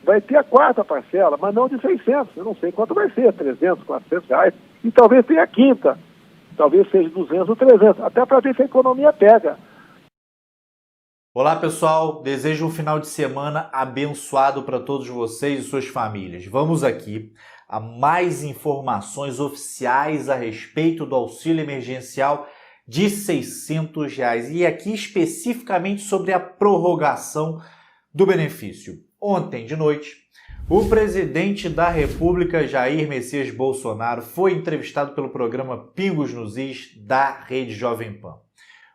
vai ter a quarta parcela, mas não de 600. Eu não sei quanto vai ser, 300, 400 reais. E talvez tenha a quinta. Talvez seja 200 ou 300. Até para ver se a economia pega. Olá pessoal, desejo um final de semana abençoado para todos vocês e suas famílias. Vamos aqui a mais informações oficiais a respeito do auxílio emergencial de R$600 e aqui especificamente sobre a prorrogação do benefício. Ontem de noite, o presidente da República, Jair Messias Bolsonaro, foi entrevistado pelo programa Pingos nos Is da Rede Jovem Pan.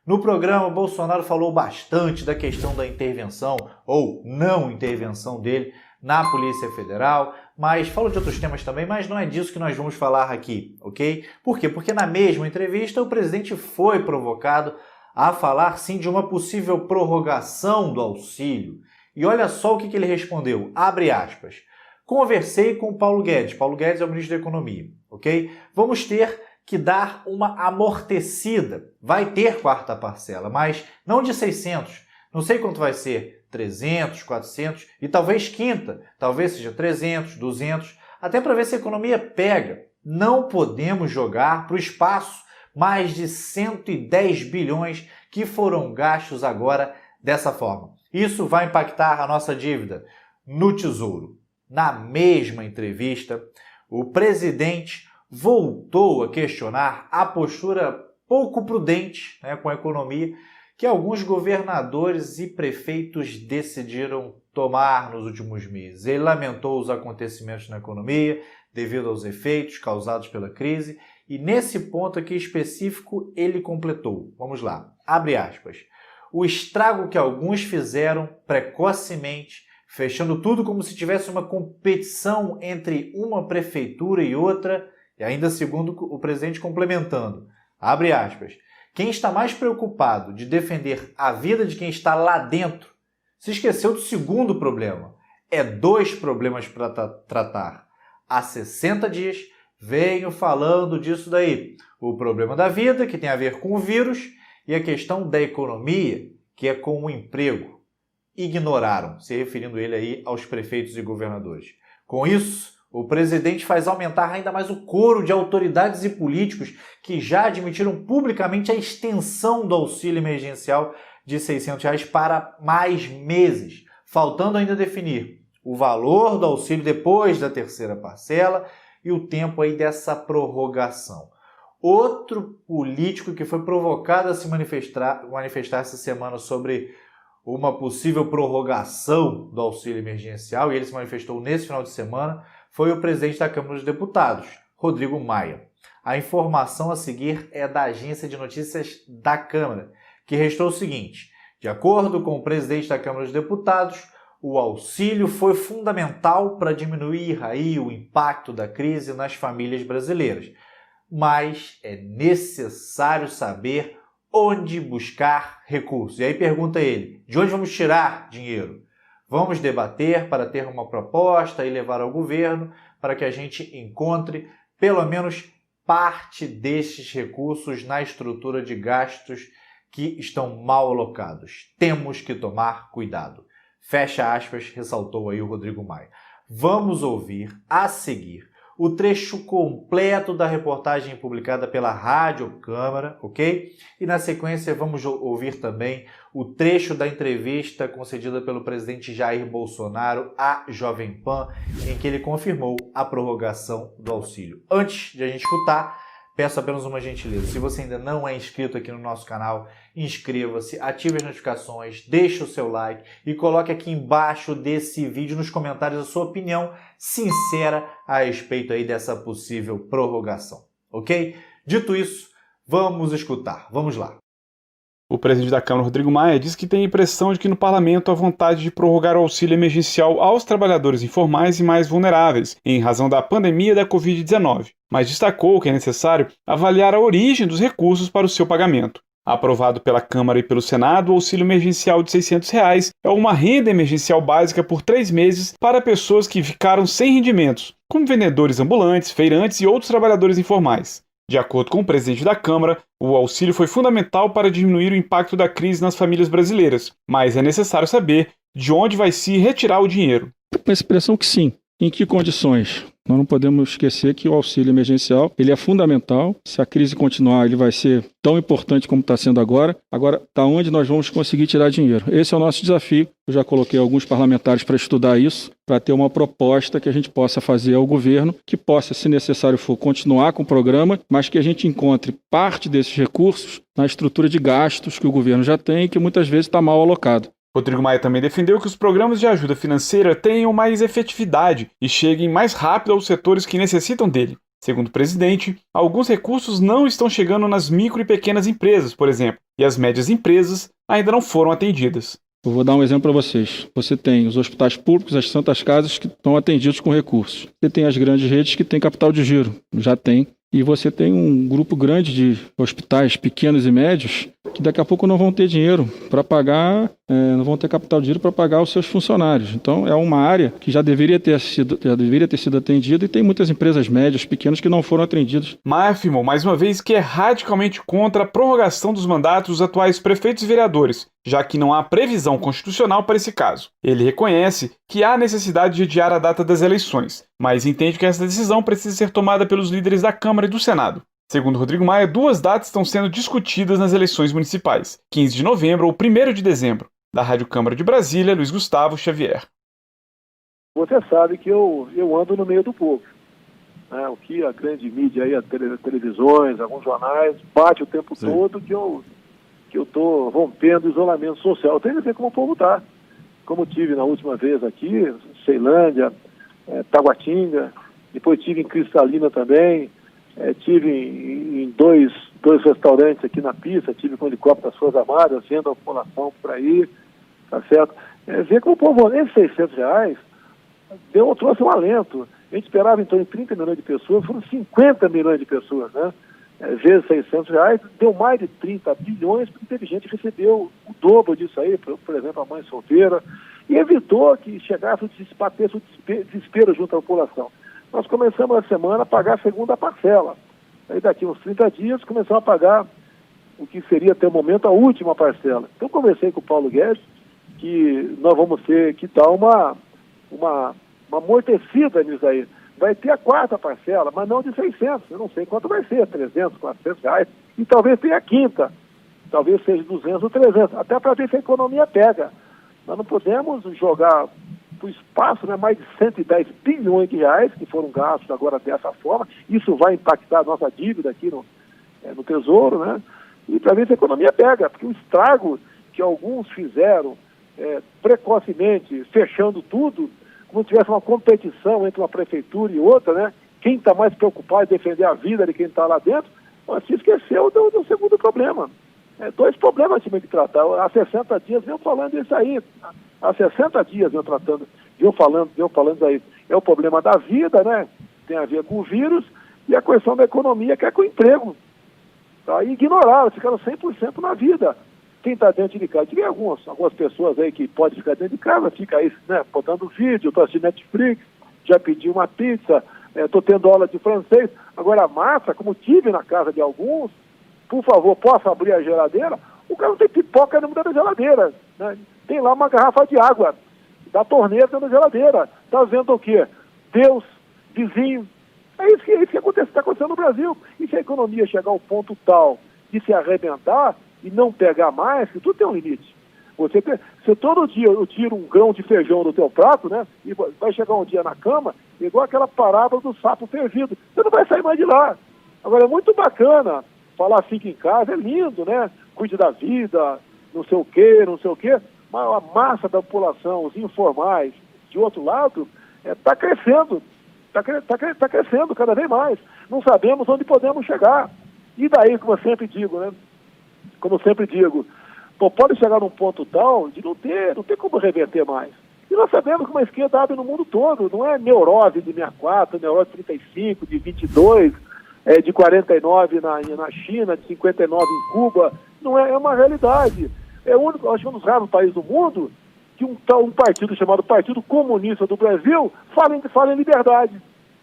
No programa, Bolsonaro falou bastante da questão da intervenção ou não intervenção dele na Polícia Federal, mas falou de outros temas também, mas não é disso que nós vamos falar aqui, ok? Por quê? Porque na mesma entrevista o presidente foi provocado a falar sim de uma possível prorrogação do auxílio. E olha só o que ele respondeu, abre aspas. Conversei com o Paulo Guedes é o ministro da Economia, ok? Vamos ter que dar uma amortecida. Vai ter quarta parcela, mas não de 600. Não sei quanto vai ser, 300, 400 e talvez quinta. Talvez seja 300, 200, até para ver se a economia pega. Não podemos jogar para o espaço mais de 110 bilhões que foram gastos agora dessa forma. Isso vai impactar a nossa dívida no Tesouro. Na mesma entrevista, o presidente voltou a questionar a postura pouco prudente com a economia que alguns governadores e prefeitos decidiram tomar nos últimos meses. Ele lamentou os acontecimentos na economia devido aos efeitos causados pela crise e nesse ponto aqui específico ele completou. Vamos lá, abre aspas. O estrago que alguns fizeram precocemente, fechando tudo como se tivesse uma competição entre uma prefeitura e outra, e ainda segundo o presidente complementando, abre aspas, quem está mais preocupado de defender a vida de quem está lá dentro se esqueceu do segundo problema. É dois problemas para tratar. Há 60 dias venho falando disso daí. O problema da vida, que tem a ver com o vírus, e a questão da economia, que é com o emprego. Ignoraram, se referindo ele aí aos prefeitos e governadores. Com isso, o presidente faz aumentar ainda mais o coro de autoridades e políticos que já admitiram publicamente a extensão do auxílio emergencial de R$600 para mais meses, faltando ainda definir o valor do auxílio depois da terceira parcela e o tempo aí dessa prorrogação. Outro político que foi provocado a se manifestar essa semana sobre uma possível prorrogação do auxílio emergencial, e ele se manifestou nesse final de semana, foi o presidente da Câmara dos Deputados, Rodrigo Maia. A informação a seguir é da agência de notícias da Câmara, que restou o seguinte: de acordo com o presidente da Câmara dos Deputados, o auxílio foi fundamental para diminuir aí o impacto da crise nas famílias brasileiras, mas é necessário saber onde buscar recursos. E aí pergunta ele, de onde vamos tirar dinheiro? Vamos debater para ter uma proposta e levar ao governo para que a gente encontre pelo menos parte destes recursos na estrutura de gastos que estão mal alocados. Temos que tomar cuidado. Fecha aspas, ressaltou aí o Rodrigo Maia. Vamos ouvir a seguir o trecho completo da reportagem publicada pela Rádio Câmara, ok? E na sequência vamos ouvir também o trecho da entrevista concedida pelo presidente Jair Bolsonaro à Jovem Pan, em que ele confirmou a prorrogação do auxílio. Antes de a gente escutar, peço apenas uma gentileza. Se você ainda não é inscrito aqui no nosso canal, inscreva-se, ative as notificações, deixe o seu like e coloque aqui embaixo desse vídeo nos comentários a sua opinião sincera a respeito aí dessa possível prorrogação, ok? Dito isso, vamos escutar. Vamos lá. O presidente da Câmara, Rodrigo Maia, diz que tem a impressão de que no parlamento há vontade de prorrogar o auxílio emergencial aos trabalhadores informais e mais vulneráveis, em razão da pandemia da Covid-19, mas destacou que é necessário avaliar a origem dos recursos para o seu pagamento. Aprovado pela Câmara e pelo Senado, o auxílio emergencial de R$600 é uma renda emergencial básica por 3 meses para pessoas que ficaram sem rendimentos, como vendedores ambulantes, feirantes e outros trabalhadores informais. De acordo com o presidente da Câmara, o auxílio foi fundamental para diminuir o impacto da crise nas famílias brasileiras, mas é necessário saber de onde vai se retirar o dinheiro. a impressão que sim. Em que condições? Nós não podemos esquecer que o auxílio emergencial ele é fundamental. Se a crise continuar, ele vai ser tão importante como está sendo agora. Agora, da onde nós vamos conseguir tirar dinheiro? Esse é o nosso desafio. Eu já coloquei alguns parlamentares para estudar isso, para ter uma proposta que a gente possa fazer ao governo, que possa, se necessário for, continuar com o programa, mas que a gente encontre parte desses recursos na estrutura de gastos que o governo já tem e que muitas vezes está mal alocado. Rodrigo Maia também defendeu que os programas de ajuda financeira tenham mais efetividade e cheguem mais rápido aos setores que necessitam dele. Segundo o presidente, alguns recursos não estão chegando nas micro e pequenas empresas, por exemplo, e as médias empresas ainda não foram atendidas. Eu vou dar um exemplo para vocês. Você tem os hospitais públicos, as santas casas que estão atendidos com recursos. Você tem as grandes redes que têm capital de giro, já tem. E você tem um grupo grande de hospitais pequenos e médios que daqui a pouco não vão ter dinheiro para pagar, não vão ter capital de giro para pagar os seus funcionários. Então é uma área que já deveria ter sido atendida e tem muitas empresas médias, pequenas que não foram atendidas. Maia afirmou mais uma vez que é radicalmente contra a prorrogação dos mandatos dos atuais prefeitos e vereadores, já que não há previsão constitucional para esse caso. Ele reconhece que há necessidade de adiar a data das eleições, mas entende que essa decisão precisa ser tomada pelos líderes da Câmara e do Senado. Segundo Rodrigo Maia, 2 datas estão sendo discutidas nas eleições municipais, 15 de novembro ou 1º de dezembro. Da Rádio Câmara de Brasília, Luiz Gustavo Xavier. Você sabe que eu ando no meio do povo. Né? O que a grande mídia, aí, as televisões, alguns jornais, bate o tempo todo que eu estou rompendo o isolamento social. Eu tenho que ver como o povo está. Como tive na última vez aqui, Ceilândia, Taguatinga, depois tive em Cristalina também, tive em dois restaurantes aqui na pista, tive com o helicóptero das Forças Armadas, vendo a população por aí, tá certo? Ver como o povo, esses R$600, trouxe um alento. A gente esperava em torno de 30 milhões de pessoas, foram 50 milhões de pessoas, né? Vezes R$600, deu mais de 30 bilhões, porque teve gente que recebeu o dobro disso aí, por exemplo, a mãe solteira, e evitou que chegasse o desespero junto à população. Nós começamos a semana a pagar a segunda parcela. Aí daqui uns 30 dias começamos a pagar o que seria até o momento a última parcela. Então conversei com o Paulo Guedes que nós vamos ter que dar uma amortecida nisso aí. Vai ter a 4ª parcela, mas não de 600. Eu não sei quanto vai ser, 300, R$400. E talvez tenha a 5ª. Talvez seja 200 ou 300. Até para ver se a economia pega. Nós não podemos jogar para o espaço, né, mais de 110 bilhões de reais que foram gastos agora dessa forma. Isso vai impactar a nossa dívida aqui no Tesouro, né? E para ver se a economia pega, porque o estrago que alguns fizeram precocemente, fechando tudo, como se tivesse uma competição entre uma prefeitura e outra, né? Quem está mais preocupado em defender a vida de quem está lá dentro, mas se esqueceu do segundo problema. 2 problemas tinha que tratar. Há 60 dias venham falando isso aí. Há 60 dias venham falando isso aí. É o problema da vida, né? Tem a ver com o vírus, e a questão da economia, que é com o emprego. Tá? E ignoraram, ficaram 100% na vida. Quem está dentro de casa? Tive algumas pessoas aí que podem ficar dentro de casa, fica aí, né, botando vídeo, estou assistindo Netflix, já pedi uma pizza, estou tendo aula de francês. Agora a massa, como tive na casa de alguns, por favor, posso abrir a geladeira? O cara não tem pipoca dentro da geladeira, né? Tem lá uma garrafa de água da torneira dentro da geladeira. Está vendo o quê? Deus, vizinho. É isso que está acontecendo no Brasil. E se a economia chegar ao ponto tal de se arrebentar e não pegar mais, que tudo tem um limite. Se todo dia eu tiro um grão de feijão do teu prato, né? E vai chegar um dia na cama, igual aquela parábola do sapo fervido. Você não vai sair mais de lá. Agora, é muito bacana falar fica em casa, é lindo, né? Cuide da vida, não sei o quê, mas a massa da população, os informais, de outro lado, está crescendo. Está crescendo cada vez mais. Não sabemos onde podemos chegar. E daí, como eu sempre digo, né? Pode chegar num ponto tal de não ter como reverter mais. E nós sabemos que uma esquerda abre no mundo todo, não é neurose de 64, neurose de 35, de 22, de 49 na China, de 59 em Cuba. Não é uma realidade. É o único, acho que um dos raros países do mundo que um partido chamado Partido Comunista do Brasil fala em liberdade.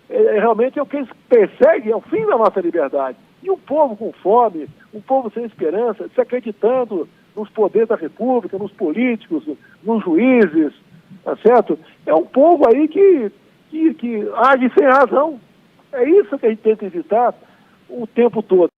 Realmente é o que eles perseguem, é o fim da nossa liberdade. E um povo com fome, um povo sem esperança, se acreditando nos poderes da República, nos políticos, nos juízes, tá certo? É um povo aí que age sem razão. É isso que a gente tenta evitar o tempo todo.